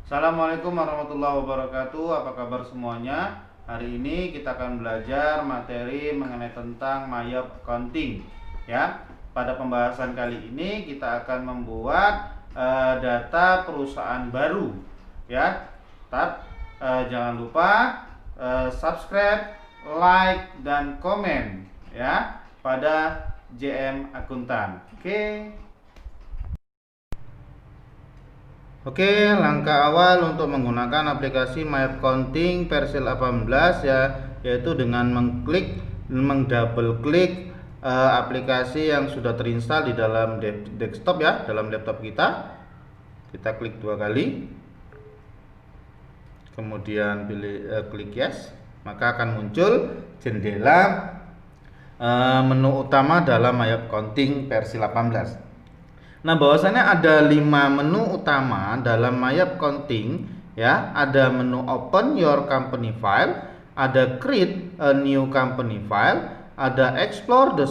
Assalamualaikum warahmatullahi wabarakatuh. Apa kabar semuanya? Hari ini kita akan belajar materi mengenai tentang Mayop Accounting. Ya, pada pembahasan kali ini kita akan membuat data perusahaan baru. Ya, tetap jangan lupa subscribe, like, dan komen ya pada JM Akuntan. Oke, langkah awal untuk menggunakan aplikasi Mayop Accounting versi 18 ya, yaitu dengan mengdouble klik aplikasi yang sudah terinstall di dalam desktop ya, dalam laptop kita. Kita klik 2 kali. Kemudian pilih klik yes, maka akan muncul jendela menu utama dalam Mayop Accounting versi 18. Nah, bahwasannya ada 5 menu utama dalam Mayop Accounting ya. Ada menu Open Your Company File, ada Create a New Company File, ada Explore the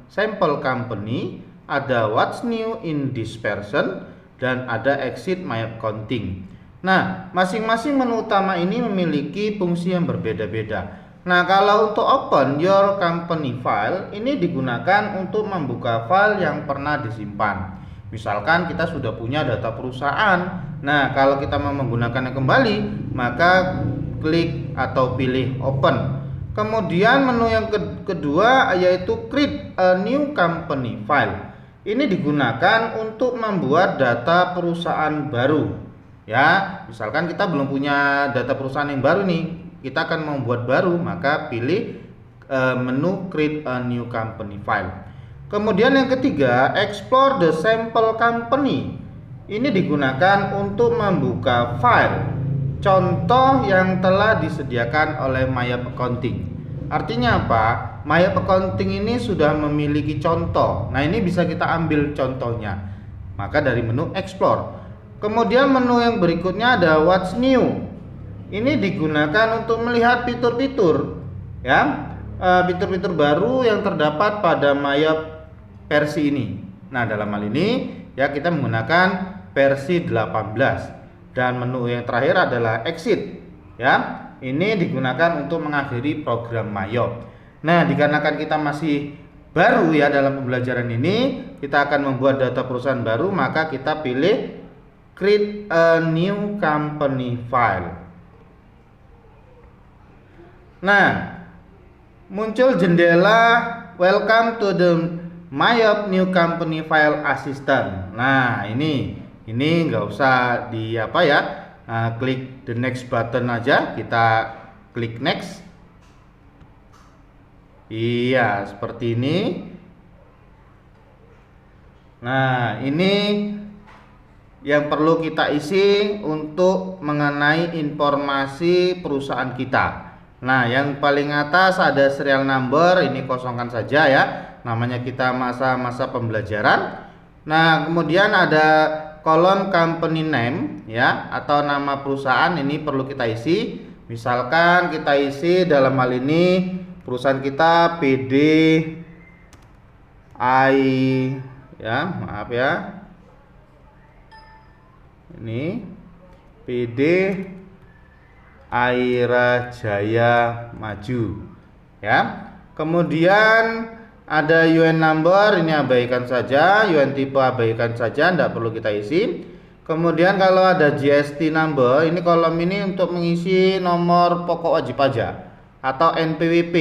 Sample Company, ada What's New in this Person, dan ada Exit Mayop Accounting. Nah, masing-masing menu utama ini memiliki fungsi yang berbeda-beda. Nah, kalau untuk Open Your Company File ini digunakan untuk membuka file yang pernah disimpan. Misalkan kita sudah punya data perusahaan. Nah, kalau kita mau menggunakannya kembali, maka klik atau pilih Open. Kemudian menu yang kedua yaitu Create a New Company File. Ini digunakan untuk membuat data perusahaan baru. Ya, misalkan kita belum punya data perusahaan yang baru nih, kita akan membuat baru, maka pilih menu Create a New Company File. Kemudian yang ketiga, Explore the Sample Company. Ini digunakan untuk membuka file contoh yang telah disediakan oleh Mayop Accounting. Artinya apa? Mayop Accounting ini sudah memiliki contoh. Nah, ini bisa kita ambil contohnya. Maka dari menu Explore. Kemudian menu yang berikutnya ada What's New. Ini digunakan untuk melihat fitur-fitur ya, fitur-fitur baru yang terdapat pada Mayop versi ini. Nah, dalam hal ini ya kita menggunakan versi 18 dan menu yang terakhir adalah Exit ya. Ini digunakan untuk mengakhiri program Mayop. Nah, dikarenakan kita masih baru ya dalam pembelajaran ini, kita akan membuat data perusahaan baru, maka kita pilih Create a New Company File. Nah, muncul jendela Welcome to the Mayop New Company File Assistant. Nah, ini nggak usah di apa ya, klik the next button aja, kita klik next. Iya, seperti ini. Nah, ini yang perlu kita isi untuk mengenai informasi perusahaan kita. Nah, yang paling atas ada serial number, ini kosongkan saja ya. Namanya kita masa-masa pembelajaran. Nah, kemudian ada kolom company name ya, atau nama perusahaan, ini perlu kita isi. Misalkan kita isi dalam hal ini perusahaan kita PDI ya, maaf ya. Ini PD Aira Jaya Maju ya. Kemudian ada UN number, ini abaikan saja, UN type abaikan saja, tidak perlu kita isi. Kemudian kalau ada GST number, ini kolom ini untuk mengisi nomor pokok wajib pajak atau NPWP.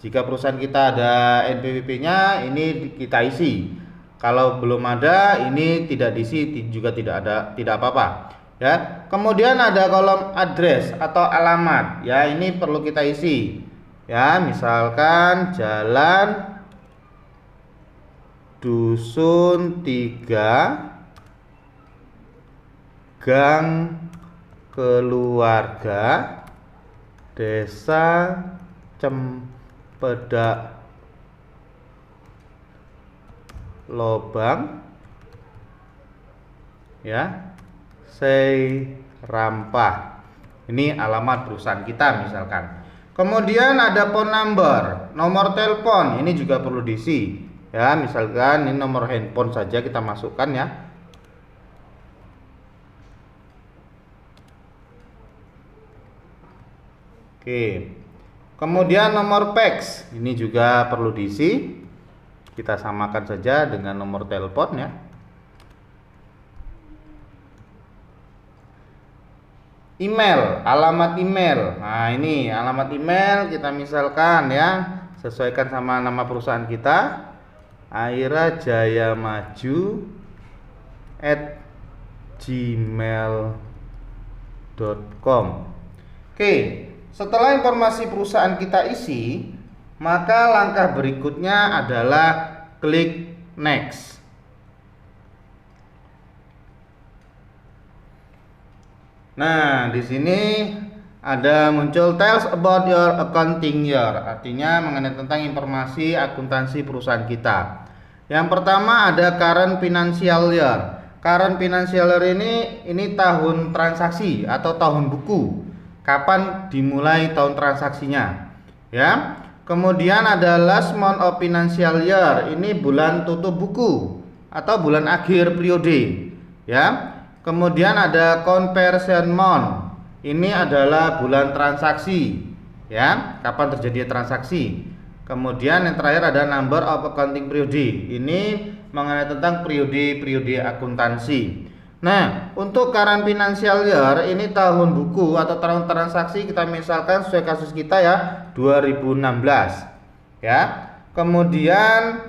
Jika perusahaan kita ada NPWP-nya, ini kita isi. Kalau belum ada, ini tidak diisi juga tidak apa-apa ya. Kemudian ada kolom address atau alamat ya, ini perlu kita isi ya. Misalkan Jalan Dusun 3, Gang Keluarga, Desa Cempedak Lobang ya, Seirampah. Ini alamat perusahaan kita misalkan. Kemudian ada phone number, nomor telepon, ini juga perlu diisi ya. Misalkan ini nomor handphone saja kita masukkan ya. Oke. Kemudian nomor fax ini juga perlu diisi. Kita samakan saja dengan nomor telepon ya. Email, alamat email. Nah, ini alamat email kita misalkan ya, sesuaikan sama nama perusahaan kita. airajayamaju@gmail.com. Oke, setelah informasi perusahaan kita isi, maka langkah berikutnya adalah klik next. Nah, di sini ada muncul tells about your accounting year, artinya mengenai tentang informasi akuntansi perusahaan kita. Yang pertama ada current financial year. Current financial year ini tahun transaksi atau tahun buku. Kapan dimulai tahun transaksinya, ya. Kemudian ada last month of financial year, ini bulan tutup buku atau bulan akhir periode, ya. Kemudian ada conversion month, ini adalah bulan transaksi, ya, kapan terjadi transaksi. Kemudian yang terakhir ada number of accounting periode, ini mengenai tentang periode-periode akuntansi. Nah, untuk current financial year ini tahun buku atau tahun transaksi kita misalkan sesuai kasus kita ya 2016 ya. Kemudian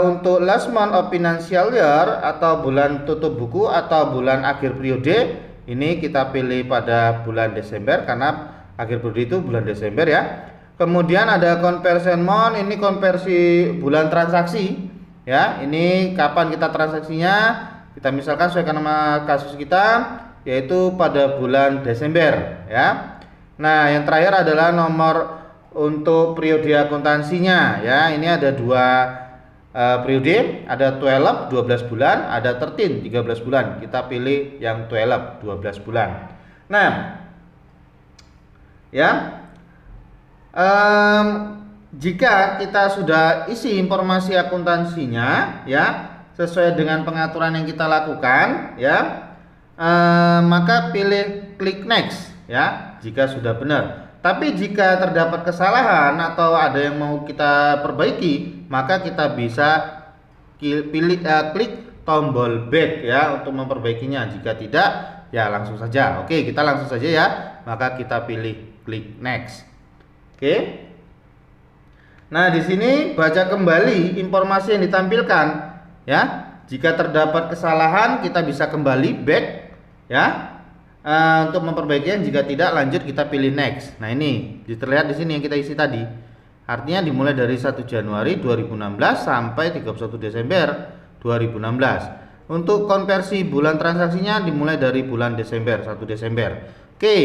untuk last month of financial year atau bulan tutup buku atau bulan akhir periode ini kita pilih pada bulan Desember karena akhir periode itu bulan Desember ya. Kemudian ada conversion month, ini konversi bulan transaksi ya. Ini kapan kita transaksinya? Kita misalkan sesuaikan nama kasus kita yaitu pada bulan Desember ya. Nah, yang terakhir adalah nomor untuk periode akuntansinya ya. Ini ada dua periode, ada 12 bulan, ada 13 bulan. Kita pilih yang 12 bulan. Nah, ya. Jika kita sudah isi informasi akuntansinya ya sesuai dengan pengaturan yang kita lakukan ya, maka pilih klik next ya jika sudah benar. Tapi jika terdapat kesalahan atau ada yang mau kita perbaiki, maka kita bisa klik tombol back ya untuk memperbaikinya. Jika tidak ya langsung saja. Oke, kita langsung saja ya, maka kita pilih klik next. Oke. Nah, di sini baca kembali informasi yang ditampilkan ya. Jika terdapat kesalahan kita bisa kembali back ya untuk memperbaikinya. Jika tidak lanjut kita pilih next. Nah, ini terlihat di sini yang kita isi tadi. Artinya dimulai dari 1 Januari 2016 sampai 31 Desember 2016. Untuk konversi bulan transaksinya dimulai dari bulan Desember, 1 Desember. Oke.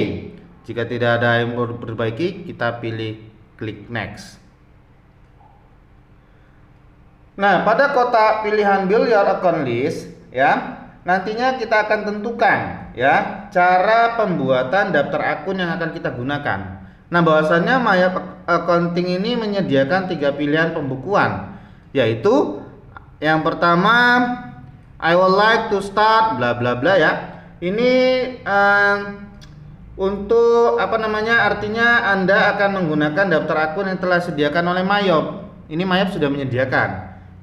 Jika tidak ada yang perlu diperbaiki, kita pilih klik next. Nah, pada kotak pilihan build your account list ya, nantinya kita akan tentukan ya cara pembuatan daftar akun yang akan kita gunakan. Nah, bahwasannya Maya Accounting ini menyediakan 3 pilihan pembukuan, yaitu yang pertama I would like to start bla bla bla ya. Ini untuk artinya Anda akan menggunakan daftar akun yang telah disediakan oleh Mayop. Ini Mayop sudah menyediakan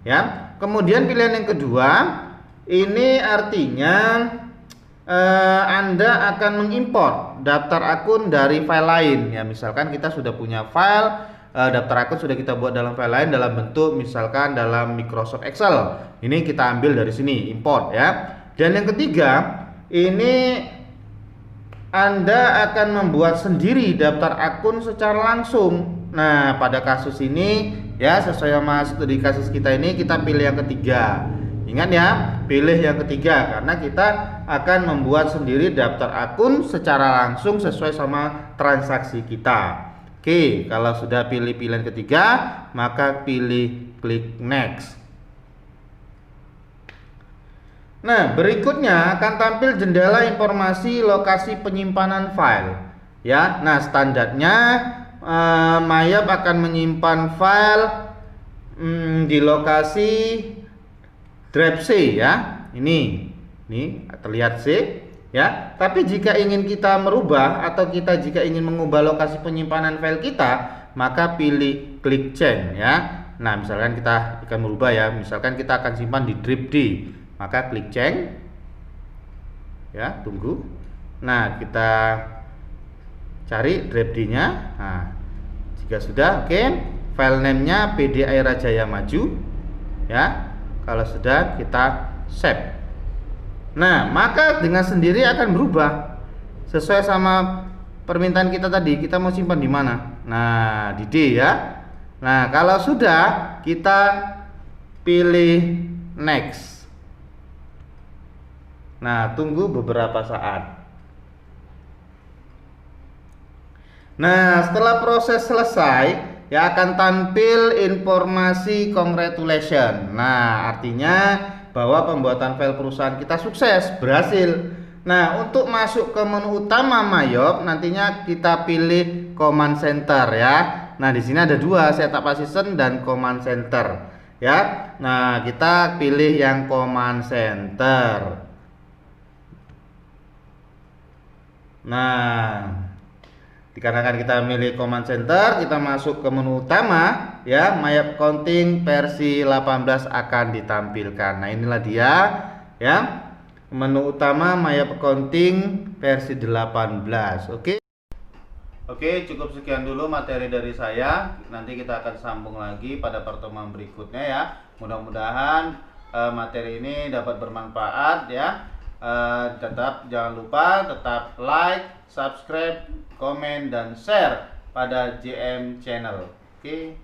ya. Kemudian pilihan yang kedua ini artinya Anda akan mengimport daftar akun dari file lain ya. Misalkan kita sudah punya file daftar akun sudah kita buat dalam file lain dalam bentuk misalkan dalam Microsoft Excel. Ini kita ambil dari sini, import ya. Dan yang ketiga ini Anda akan membuat sendiri daftar akun secara langsung. Nah, pada kasus ini ya sesuai sama studi kasus kita ini kita pilih yang ketiga. Ingat ya, pilih yang ketiga karena kita akan membuat sendiri daftar akun secara langsung sesuai sama transaksi kita. Oke, kalau sudah pilih pilihan ketiga, maka pilih klik next. Nah, berikutnya akan tampil jendela informasi lokasi penyimpanan file. Ya, nah standarnya Mayap akan menyimpan file di lokasi drive C ya. Ini terlihat C ya. Tapi jika ingin kita merubah atau jika ingin mengubah lokasi penyimpanan file kita, maka pilih klik change ya. Nah, misalkan kita akan merubah ya, misalkan kita akan simpan di drive D, maka klik change ya, tunggu. Nah, kita cari drive D-nya. Nah, jika sudah, oke, file name-nya PD Aira Jaya Maju ya. Kalau sudah, kita save. Nah, maka dengan sendiri akan berubah sesuai sama permintaan kita tadi. Kita mau simpan di mana? Nah, di D ya. Nah, kalau sudah, kita pilih next. Nah, tunggu beberapa saat. Nah, setelah proses selesai, ya akan tampil informasi congratulations. Nah, artinya bahwa pembuatan file perusahaan kita sukses, berhasil. Nah, untuk masuk ke menu utama Mayop, nantinya kita pilih command center ya. Nah, di sini ada dua, setup assistant dan command center ya. Nah, kita pilih yang command center. Nah, dikarenakan kita milih command center, kita masuk ke menu utama ya. Mayop Accounting versi 18 akan ditampilkan. Nah, inilah dia ya, menu utama Mayop Accounting versi 18. Oke, cukup sekian dulu materi dari saya. Nanti kita akan sambung lagi pada pertemuan berikutnya ya. Mudah-mudahan materi ini dapat bermanfaat ya. Tetap jangan lupa tetap like, subscribe, komen, dan share pada JM Channel. Oke.